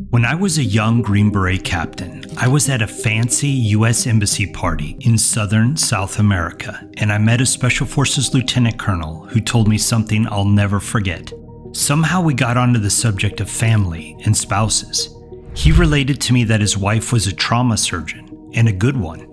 When I was a young Green Beret captain, I was at a fancy U.S. Embassy party in southern South America, and I met a Special Forces Lieutenant Colonel who told me something I'll never forget. Somehow we got onto the subject of family and spouses. He related to me that his wife was a trauma surgeon, and a good one.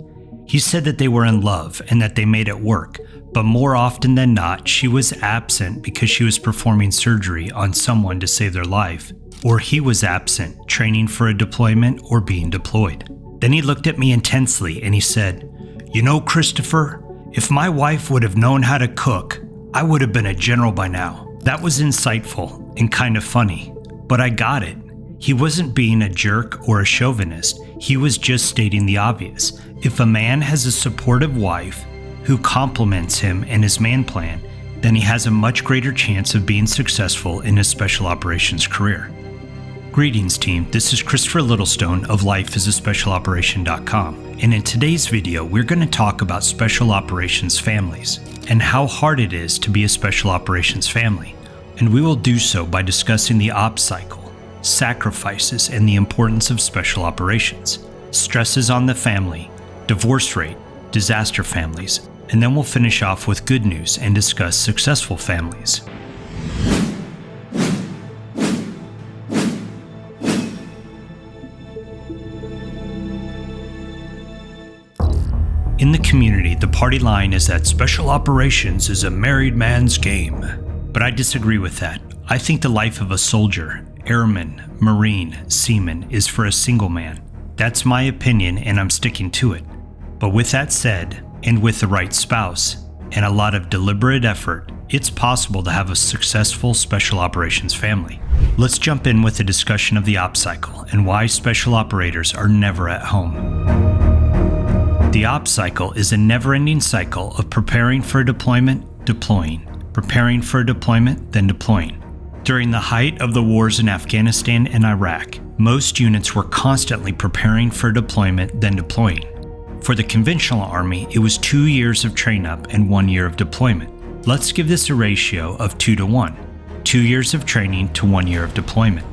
He said that they were in love and that they made it work, but more often than not, she was absent because she was performing surgery on someone to save their life, or he was absent, training for a deployment or being deployed. Then he looked at me intensely and he said, "You know, Christopher, if my wife would have known how to cook, I would have been a general by now." That was insightful and kind of funny, but I got it. He wasn't being a jerk or a chauvinist. He was just stating the obvious. If a man has a supportive wife who compliments him and his man plan, then he has a much greater chance of being successful in his special operations career. Greetings team, this is Christopher Littlestone of Life as a SpecialOperation.com, and in today's video we're going to talk about special operations families and how hard it is to be a special operations family, and we will do so by discussing the ops cycle, sacrifices, and the importance of special operations, stresses on the family, divorce rate, disaster families, and then we'll finish off with good news and discuss successful families. In the community, the party line is that special operations is a married man's game. But I disagree with that. I think the life of a soldier, airman, marine, seaman is for a single man. That's my opinion and I'm sticking to it. But with that said, and with the right spouse, and a lot of deliberate effort, it's possible to have a successful special operations family. Let's jump in with a discussion of the ops cycle and why special operators are never at home. The ops cycle is a never-ending cycle of preparing for a deployment, deploying, preparing for a deployment, then deploying. During the height of the wars in Afghanistan and Iraq, most units were constantly preparing for a deployment, then deploying. For the conventional army, it was 2 years of train-up and 1 year of deployment. Let's give this a ratio of 2 to 1, 2 years of training to 1 year of deployment.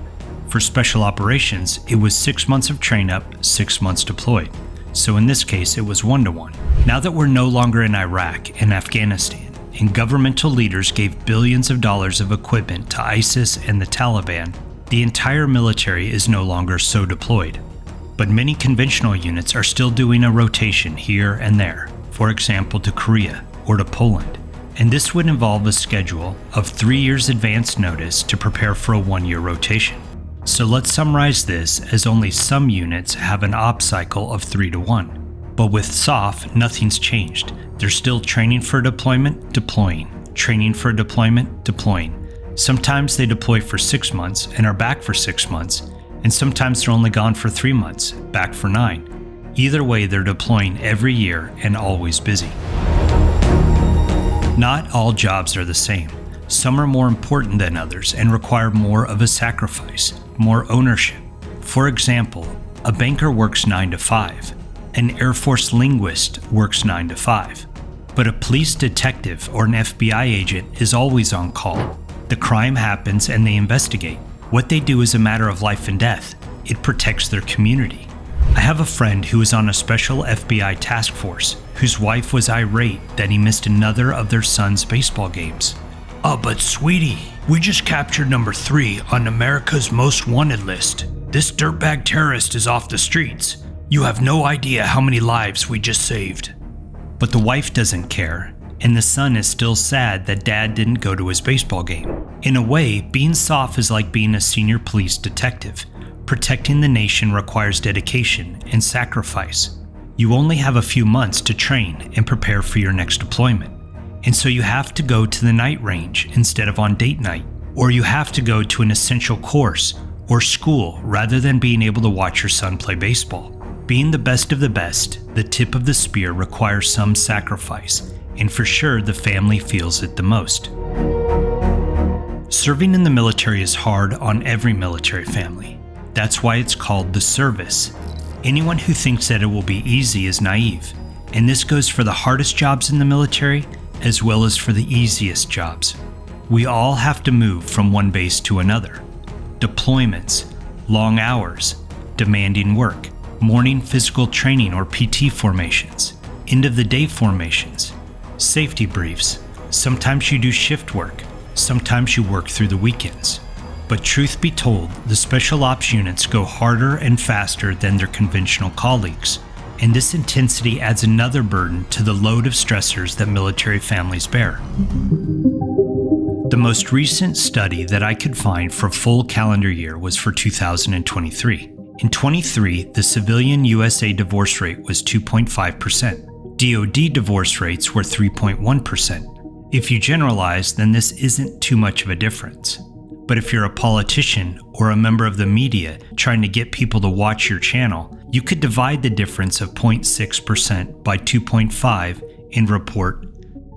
For special operations, it was 6 months of train-up, 6 months deployed. So in this case, it was 1 to 1. Now that we're no longer in Iraq and Afghanistan, and governmental leaders gave billions of dollars of equipment to ISIS and the Taliban, the entire military is no longer so deployed. But many conventional units are still doing a rotation here and there, for example to Korea or to Poland. And this would involve a schedule of 3 years advance notice to prepare for a 1 year rotation. So let's summarize this as only some units have an ops cycle of 3 to 1. But with SOF, nothing's changed. They're still training for deployment, deploying, training for deployment, deploying. Sometimes they deploy for 6 months and are back for 6 months, and sometimes they're only gone for 3 months, back for 9. Either way, they're deploying every year and always busy. Not all jobs are the same. Some are more important than others and require more of a sacrifice, more ownership. For example, a banker works 9 to 5. An Air Force linguist works 9 to 5. But a police detective or an FBI agent is always on call. The crime happens and they investigate. What they do is a matter of life and death. It protects their community. I have a friend who was on a special FBI task force whose wife was irate that he missed another of their son's baseball games. "Oh, but sweetie, we just captured number 3 on America's Most Wanted list. This dirtbag terrorist is off the streets. You have no idea how many lives we just saved." But the wife doesn't care, and the son is still sad that dad didn't go to his baseball game. In a way, being SOF is like being a senior police detective. Protecting the nation requires dedication and sacrifice. You only have a few months to train and prepare for your next deployment. And so you have to go to the night range instead of on date night, or you have to go to an essential course or school rather than being able to watch your son play baseball. Being the best of the best, the tip of the spear requires some sacrifice, and for sure the family feels it the most. Serving in the military is hard on every military family. That's why it's called the service. Anyone who thinks that it will be easy is naive, and this goes for the hardest jobs in the military as well as for the easiest jobs. We all have to move from one base to another. Deployments, long hours, demanding work, morning physical training or PT formations, end-of-the-day formations, safety briefs. Sometimes you do shift work, sometimes you work through the weekends. But truth be told, the special ops units go harder and faster than their conventional colleagues, and this intensity adds another burden to the load of stressors that military families bear. The most recent study that I could find for a full calendar year was for 2023. In 23, the civilian USA divorce rate was 2.5%. DoD divorce rates were 3.1%. If you generalize, then this isn't too much of a difference. But if you're a politician or a member of the media trying to get people to watch your channel, you could divide the difference of 0.6% by 2.5 and report,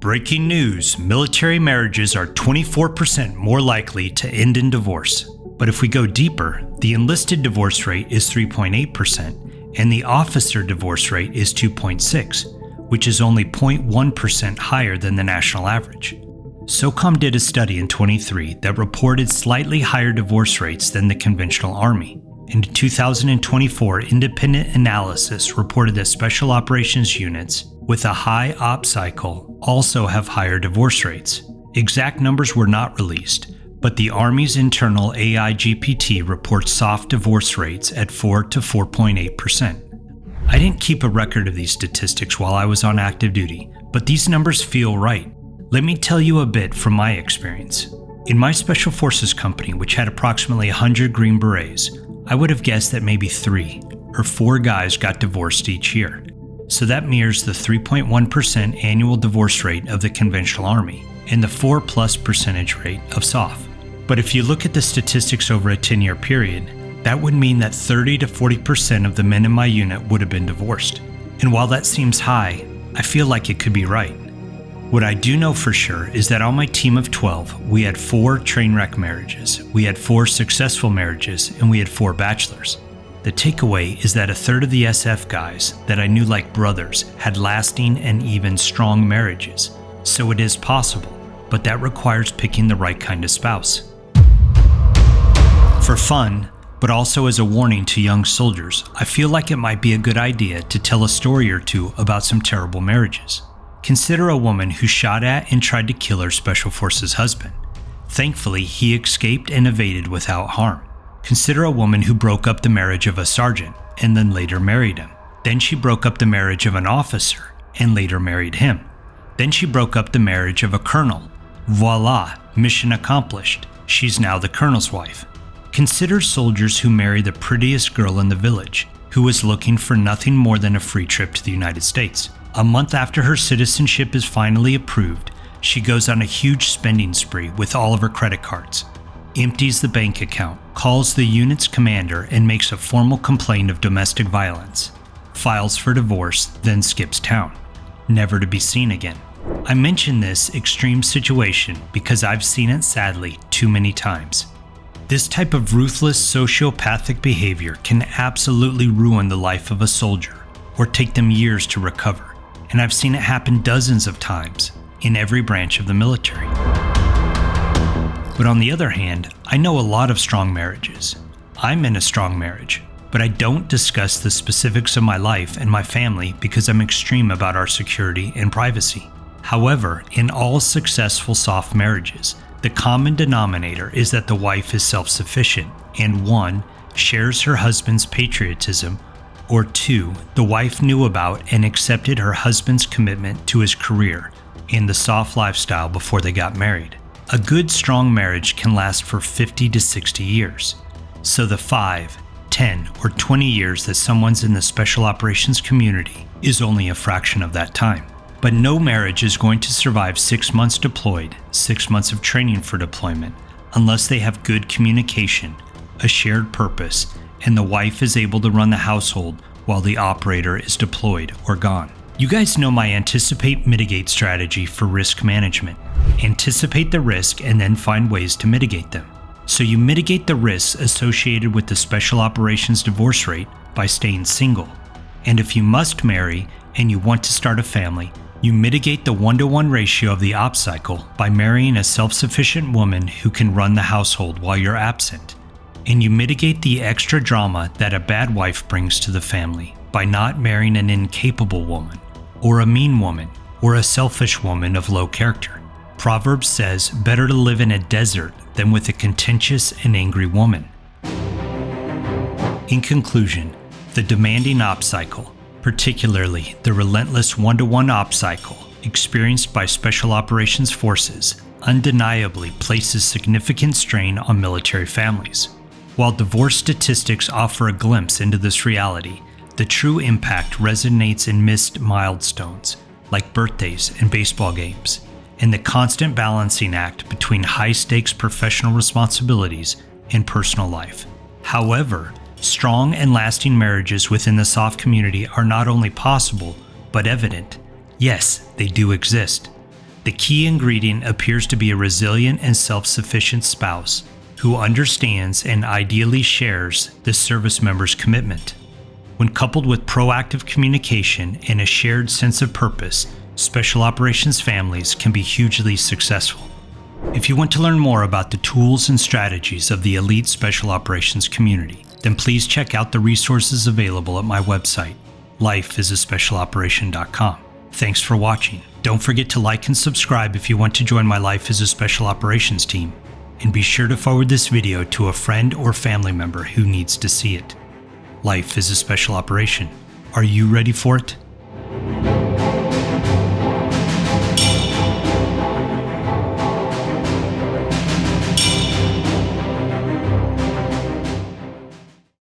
breaking news, military marriages are 24% more likely to end in divorce. But if we go deeper, the enlisted divorce rate is 3.8% and the officer divorce rate is 2.6%, which is only 0.1% higher than the national average. SOCOM did a study in 23 that reported slightly higher divorce rates than the conventional Army. And in 2024, independent analysis reported that special operations units with a high op cycle also have higher divorce rates. Exact numbers were not released, but the Army's internal AIGPT reports soft divorce rates at 4 to 4.8%. I didn't keep a record of these statistics while I was on active duty, but these numbers feel right. Let me tell you a bit from my experience. In my Special Forces company, which had approximately 100 Green Berets, I would have guessed that maybe 3 or 4 guys got divorced each year. So that mirrors the 3.1% annual divorce rate of the conventional Army and the 4+% rate of SOF. But if you look at the statistics over a 10-year period, that would mean that 30 to 40% of the men in my unit would have been divorced. And while that seems high, I feel like it could be right. What I do know for sure is that on my team of 12, we had 4 train wreck marriages, we had 4 successful marriages, and we had 4 bachelors. The takeaway is that a third of the SF guys that I knew like brothers had lasting and even strong marriages. So it is possible, but that requires picking the right kind of spouse. For fun, but also as a warning to young soldiers, I feel like it might be a good idea to tell a story or two about some terrible marriages. Consider a woman who shot at and tried to kill her Special Forces husband. Thankfully, he escaped and evaded without harm. Consider a woman who broke up the marriage of a sergeant and then later married him. Then she broke up the marriage of an officer and later married him. Then she broke up the marriage of a colonel. Voila, mission accomplished. She's now the colonel's wife. Consider soldiers who marry the prettiest girl in the village, who was looking for nothing more than a free trip to the United States. A month after her citizenship is finally approved, she goes on a huge spending spree with all of her credit cards, empties the bank account, calls the unit's commander and makes a formal complaint of domestic violence, files for divorce, then skips town, never to be seen again. I mention this extreme situation because I've seen it sadly too many times. This type of ruthless sociopathic behavior can absolutely ruin the life of a soldier or take them years to recover. And I've seen it happen dozens of times in every branch of the military. But on the other hand, I know a lot of strong marriages. I'm in a strong marriage, but I don't discuss the specifics of my life and my family because I'm extreme about our security and privacy. However, in all successful soft marriages, the common denominator is that the wife is self-sufficient and 1, shares her husband's patriotism, or 2, the wife knew about and accepted her husband's commitment to his career and the soft lifestyle before they got married. A good, strong marriage can last for 50 to 60 years. So the 5, 10, or 20 years that someone's in the special operations community is only a fraction of that time. But no marriage is going to survive 6 months deployed, 6 months of training for deployment, unless they have good communication, a shared purpose, and the wife is able to run the household while the operator is deployed or gone. You guys know my anticipate, mitigate strategy for risk management. Anticipate the risk and then find ways to mitigate them. So you mitigate the risks associated with the special operations divorce rate by staying single. And if you must marry and you want to start a family, you mitigate the 1-to-1 ratio of the op cycle by marrying a self-sufficient woman who can run the household while you're absent. And you mitigate the extra drama that a bad wife brings to the family by not marrying an incapable woman, or a mean woman, or a selfish woman of low character. Proverbs says, better to live in a desert than with a contentious and angry woman. In conclusion, the demanding ops cycle, particularly the relentless one-to-one ops cycle experienced by Special Operations Forces, undeniably places significant strain on military families. While divorce statistics offer a glimpse into this reality, the true impact resonates in missed milestones, like birthdays and baseball games, and the constant balancing act between high-stakes professional responsibilities and personal life. However, strong and lasting marriages within the SOF community are not only possible, but evident. Yes, they do exist. The key ingredient appears to be a resilient and self-sufficient spouse who understands and ideally shares the service member's commitment. When coupled with proactive communication and a shared sense of purpose, Special Operations families can be hugely successful. If you want to learn more about the tools and strategies of the elite Special Operations community, then please check out the resources available at my website, lifeisaspecialoperation.com. Thanks for watching. Don't forget to like and subscribe if you want to join my Life as a Special Operations team. And be sure to forward this video to a friend or family member who needs to see it. Life is a special operation. Are you ready for it?